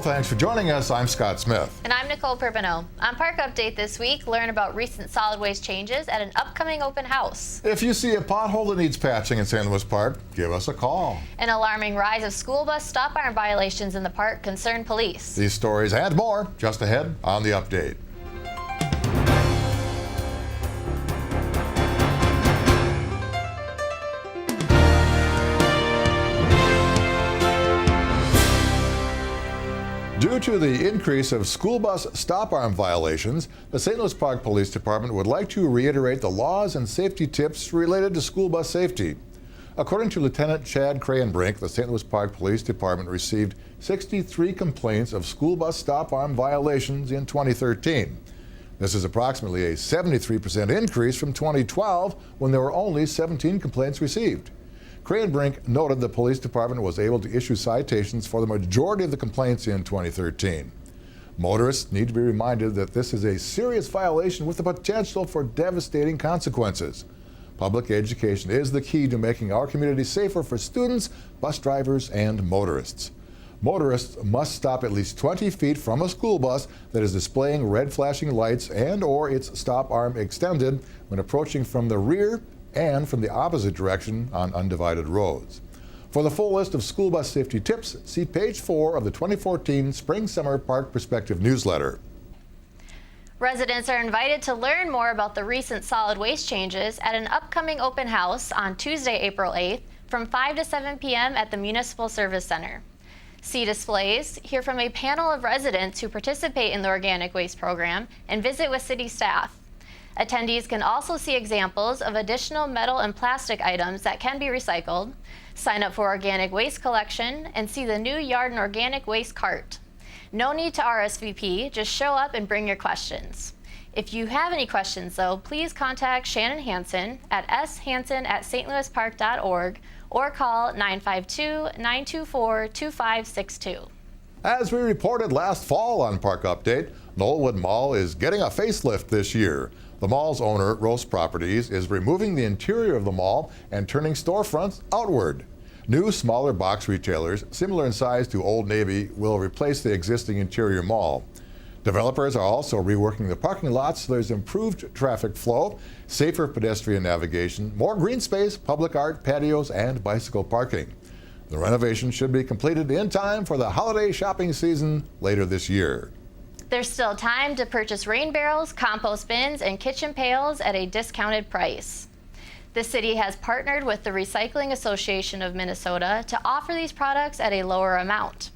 thanks for joining us. I'm Scott Smith. And I'm Nicole Perpino. On Park Update this week, learn about recent solid waste changes at an upcoming open house. If you see a pothole that needs patching in St. Louis Park, give us a call. An alarming rise of school bus stop arm violations in the park concern police. These stories and more just ahead on the update. Due to the increase of school bus stop arm violations, the St. Louis Park Police Department would like to reiterate the laws and safety tips related to school bus safety. According to Lieutenant Chad Crayenbrink, the St. Louis Park Police Department received 63 complaints of school bus stop arm violations in 2013. This is approximately a 73% increase from 2012, when there were only 17 complaints received. Crayenbrink noted the police department was able to issue citations for the majority of the complaints in 2013. Motorists need to be reminded that this is a serious violation with the potential for devastating consequences. Public education is the key to making our community safer for students, bus drivers, and motorists. Motorists must stop at least 20 feet from a school bus that is displaying red flashing lights and/or its stop arm extended when approaching from the rear and from the opposite direction on undivided roads. For the full list of school bus safety tips, see page 4 of the 2014 Spring-Summer Park Perspective newsletter. Residents are invited to learn more about the recent solid waste changes at an upcoming open house on Tuesday, April 8th from 5 to 7 p.m. at the Municipal Service Center. See displays, hear from a panel of residents who participate in the organic waste program, and visit with city staff. Attendees can also see examples of additional metal and plastic items that can be recycled, sign up for organic waste collection, and see the new yard and organic waste cart. No need to RSVP, just show up and bring your questions. If you have any questions, though, please contact Shannon Hansen at shansen@stlouispark.org or call 952-924-2562. As we reported last fall on Park Update, Knollwood Mall is getting a facelift this year. The mall's owner, Rose Properties, is removing the interior of the mall and turning storefronts outward. New, smaller box retailers, similar in size to Old Navy, will replace the existing interior mall. Developers are also reworking the parking lots so there's improved traffic flow, safer pedestrian navigation, more green space, public art, patios, and bicycle parking. The renovation should be completed in time for the holiday shopping season later this year. There's still time to purchase rain barrels, compost bins, and kitchen pails at a discounted price. The city has partnered with the Recycling Association of Minnesota to offer these products at a lower amount.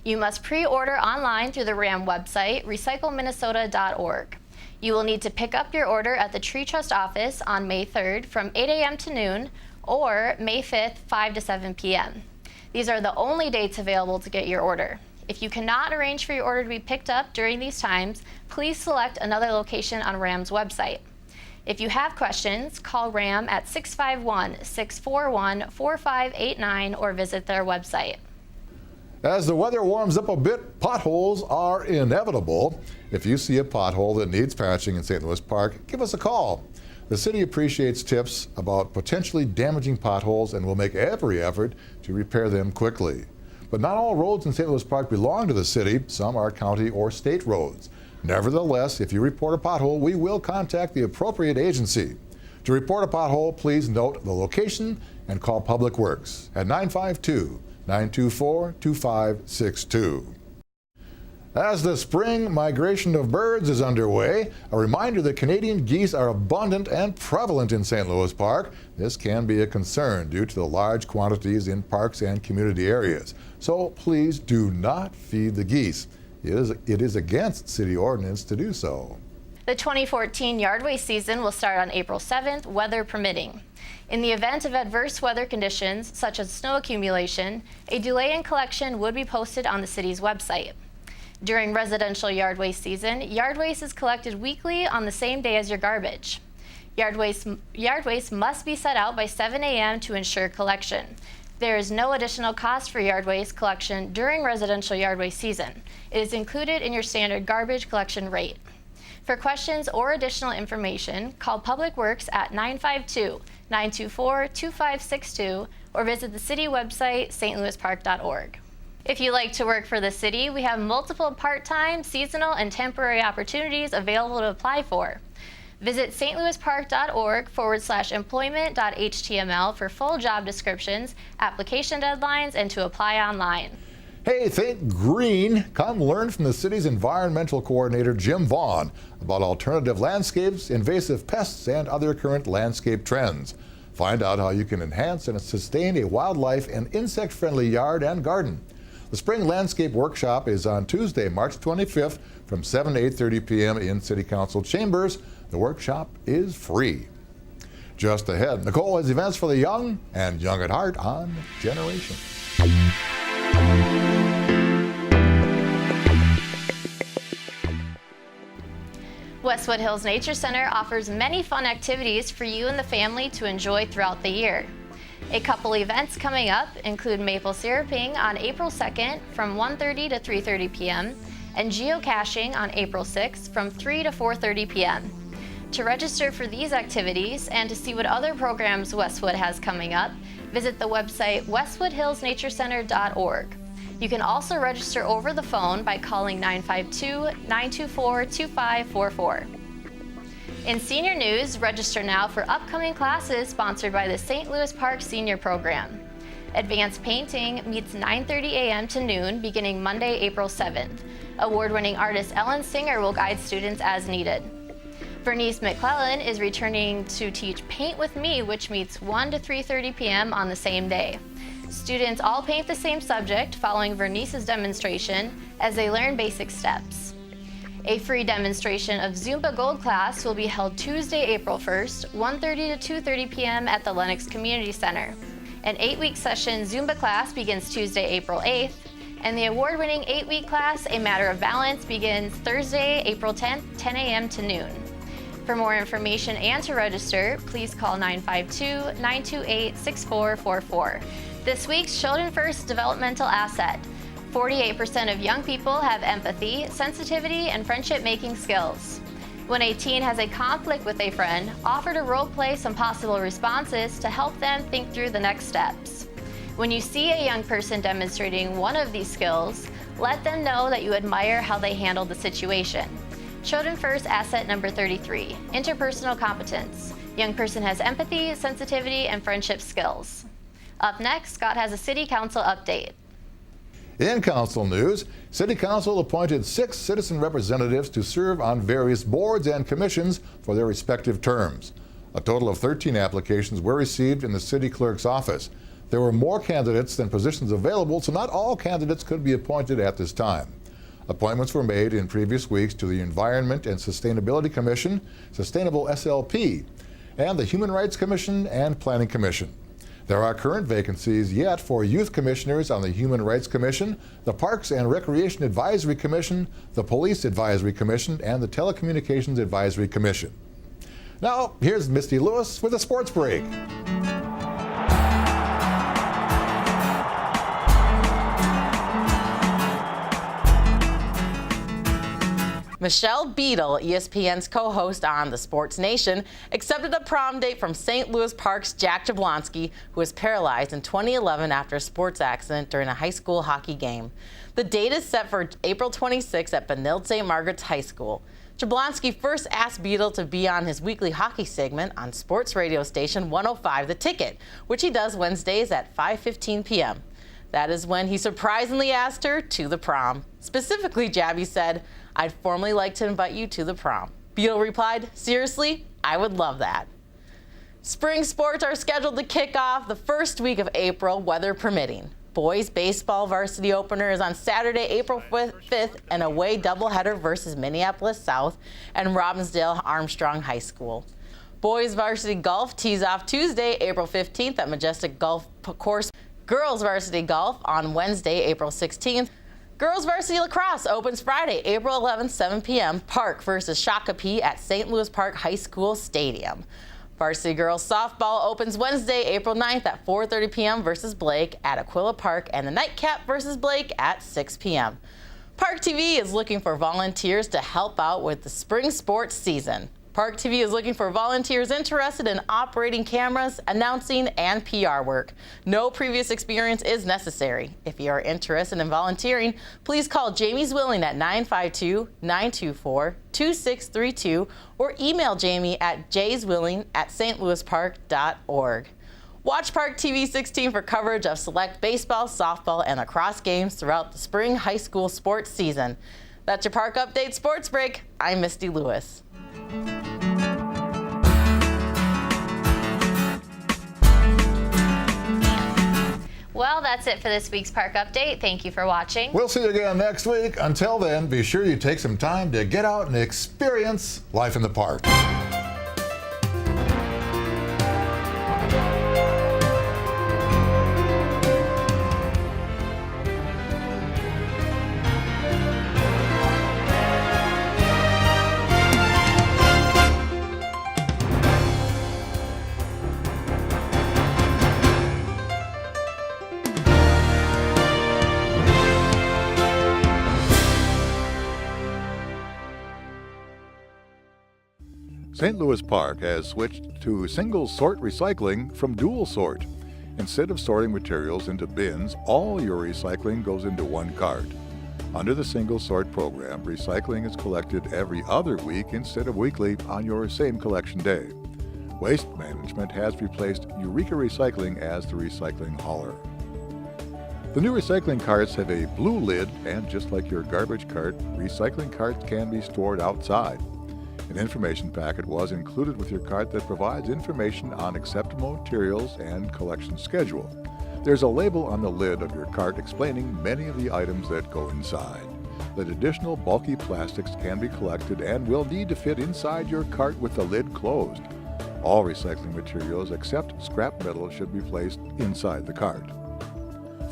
You must pre-order online through the RAM website, recycleminnesota.org. You will need to pick up your order at the Tree Trust office on May 3rd from 8 a.m. to noon or May 5th, 5 to 7 p.m. These are the only dates available to get your order. If you cannot arrange for your order to be picked up during these times, please select another location on RAM's website. If you have questions, call RAM at 651-641-4589 or visit their website. As the weather warms up a bit, potholes are inevitable. If you see a pothole that needs patching in St. Louis Park, give us a call. The city appreciates tips about potentially damaging potholes and will make every effort to repair them quickly. But not all roads in St. Louis Park belong to the city. Some are county or state roads. Nevertheless, if you report a pothole, we will contact the appropriate agency. To report a pothole, please note the location and call Public Works at 952-924-2562. As the spring migration of birds is underway, a reminder that Canadian geese are abundant and prevalent in St. Louis Park. This can be a concern due to the large quantities in parks and community areas. So please do not feed the geese. It is against city ordinance to do so. The 2014 yard waste season will start on April 7th, weather permitting. In the event of adverse weather conditions, such as snow accumulation, a delay in collection would be posted on the city's website. During residential yard waste season, yard waste is collected weekly on the same day as your garbage. Yard waste must be set out by 7 a.m. to ensure collection. There is no additional cost for yard waste collection during residential yard waste season. It is included in your standard garbage collection rate. For questions or additional information, call Public Works at 952-924-2562 or visit the city website, stlouispark.org. If you like to work for the city, we have multiple part-time, seasonal, and temporary opportunities available to apply for. Visit stlouispark.org/employment.html for full job descriptions, application deadlines, and to apply online. Hey, think green. Come learn from the city's environmental coordinator, Jim Vaughn, about alternative landscapes, invasive pests, and other current landscape trends. Find out how you can enhance and sustain a wildlife and insect-friendly yard and garden. The Spring Landscape Workshop is on Tuesday, March 25th from 7 to 8:30 p.m. in City Council chambers. The workshop is free. Just ahead, Nicole has events for the young and young at heart on Generation. Westwood Hills Nature Center offers many fun activities for you and the family to enjoy throughout the year. A couple events coming up include maple syruping on April 2nd from 1:30 to 3:30 p.m. and geocaching on April 6th from 3 to 4:30 p.m. To register for these activities and to see what other programs Westwood has coming up, visit the website westwoodhillsnaturecenter.org. You can also register over the phone by calling 952-924-2544. In senior news, register now for upcoming classes sponsored by the St. Louis Park Senior Program. Advanced Painting meets 9:30 a.m. to noon beginning Monday, April 7th. Award-winning artist Ellen Singer will guide students as needed. Vernice McClellan is returning to teach Paint With Me, which meets 1 to 3:30 p.m. on the same day. Students all paint the same subject following Vernice's demonstration as they learn basic steps. A free demonstration of Zumba Gold class will be held Tuesday, April 1st, 1:30 to 2:30 p.m. at the Lennox Community Center. An 8-week session Zumba class begins Tuesday, April 8th, and the award-winning 8-week class, A Matter of Balance, begins Thursday, April 10th, 10 a.m. to noon. For more information and to register, please call 952-928-6444. This week's Children First developmental asset. 48% of young people have empathy, sensitivity, and friendship-making skills. When a teen has a conflict with a friend, offer to role-play some possible responses to help them think through the next steps. When you see a young person demonstrating one of these skills, let them know that you admire how they handled the situation. Children First asset number 33, interpersonal competence. Young person has empathy, sensitivity, and friendship skills. Up next, Scott has a City Council update. In council news, City Council appointed 6 citizen representatives to serve on various boards and commissions for their respective terms. A total of 13 applications were received in the city clerk's office. There were more candidates than positions available, so not all candidates could be appointed at this time. Appointments were made in previous weeks to the Environment and Sustainability Commission, Sustainable SLP, and the Human Rights Commission and Planning Commission. There are current vacancies yet for youth commissioners on the Human Rights Commission, the Parks and Recreation Advisory Commission, the Police Advisory Commission, and the Telecommunications Advisory Commission. Now, here's Misty Lewis with a sports break. Michelle Beadle, ESPN's co-host on The Sports Nation, accepted a prom date from St. Louis Park's Jack Jablonski, who was paralyzed in 2011 after a sports accident during a high school hockey game. The date is set for April 26 at Benilde St. Margaret's High School. Jablonski first asked Beadle to be on his weekly hockey segment on sports radio station 105 The Ticket, which he does Wednesdays at 5:15 p.m. That is when he surprisingly asked her to the prom. Specifically, Jabby said, "I'd formally like to invite you to the prom." Beadle replied, "Seriously, I would love that." Spring sports are scheduled to kick off the first week of April, weather permitting. Boys baseball varsity opener is on Saturday, April 5th, an away doubleheader versus Minneapolis South and Robbinsdale Armstrong High School. Boys varsity golf tees off Tuesday, April 15th at Majestic Golf Course. Girls varsity golf on Wednesday, April 16th. Girls varsity lacrosse opens Friday, April 11th, 7 p.m. Park versus Shakopee at St. Louis Park High School Stadium. Varsity girls softball opens Wednesday, April 9th at 4:30 p.m. versus Blake at Aquila Park, and the nightcap versus Blake at 6 p.m. Park TV is looking for volunteers to help out with the spring sports season. Park TV is looking for volunteers interested in operating cameras, announcing, and PR work. No previous experience is necessary. If you are interested in volunteering, please call Jamie Zwilling at 952-924-2632 or email Jamie at jzwilling@stlouispark.org. Watch Park TV 16 for coverage of select baseball, softball, and lacrosse games throughout the spring high school sports season. That's your Park Update Sports Break. I'm Misty Lewis. Well, that's it for this week's Park Update. Thank you for watching. We'll see you again next week. Until then, be sure you take some time to get out and experience life in the park. St. Louis Park has switched to single sort recycling from dual sort. Instead of sorting materials into bins, all your recycling goes into one cart. Under the single sort program, recycling is collected every other week instead of weekly on your same collection day. Waste Management has replaced Eureka Recycling as the recycling hauler. The new recycling carts have a blue lid, and just like your garbage cart, recycling carts can be stored outside. An information packet was included with your cart that provides information on acceptable materials and collection schedule. There's a label on the lid of your cart explaining many of the items that go inside. That additional bulky plastics can be collected and will need to fit inside your cart with the lid closed. All recycling materials except scrap metal should be placed inside the cart.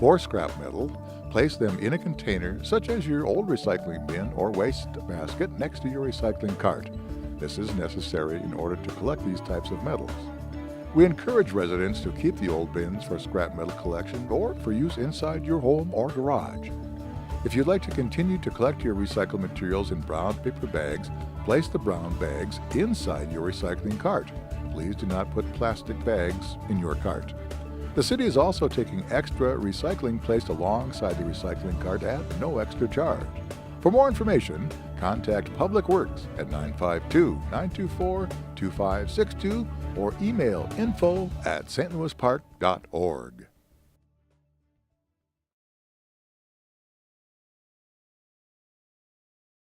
For scrap metal, place them in a container such as your old recycling bin or waste basket next to your recycling cart. This is necessary in order to collect these types of metals. We encourage residents to keep the old bins for scrap metal collection or for use inside your home or garage. If you'd like to continue to collect your recycled materials in brown paper bags, place the brown bags inside your recycling cart. Please do not put plastic bags in your cart. The city is also taking extra recycling placed alongside the recycling cart at no extra charge. For more information, contact Public Works at 952-924-2562 or email info@stlouispark.org.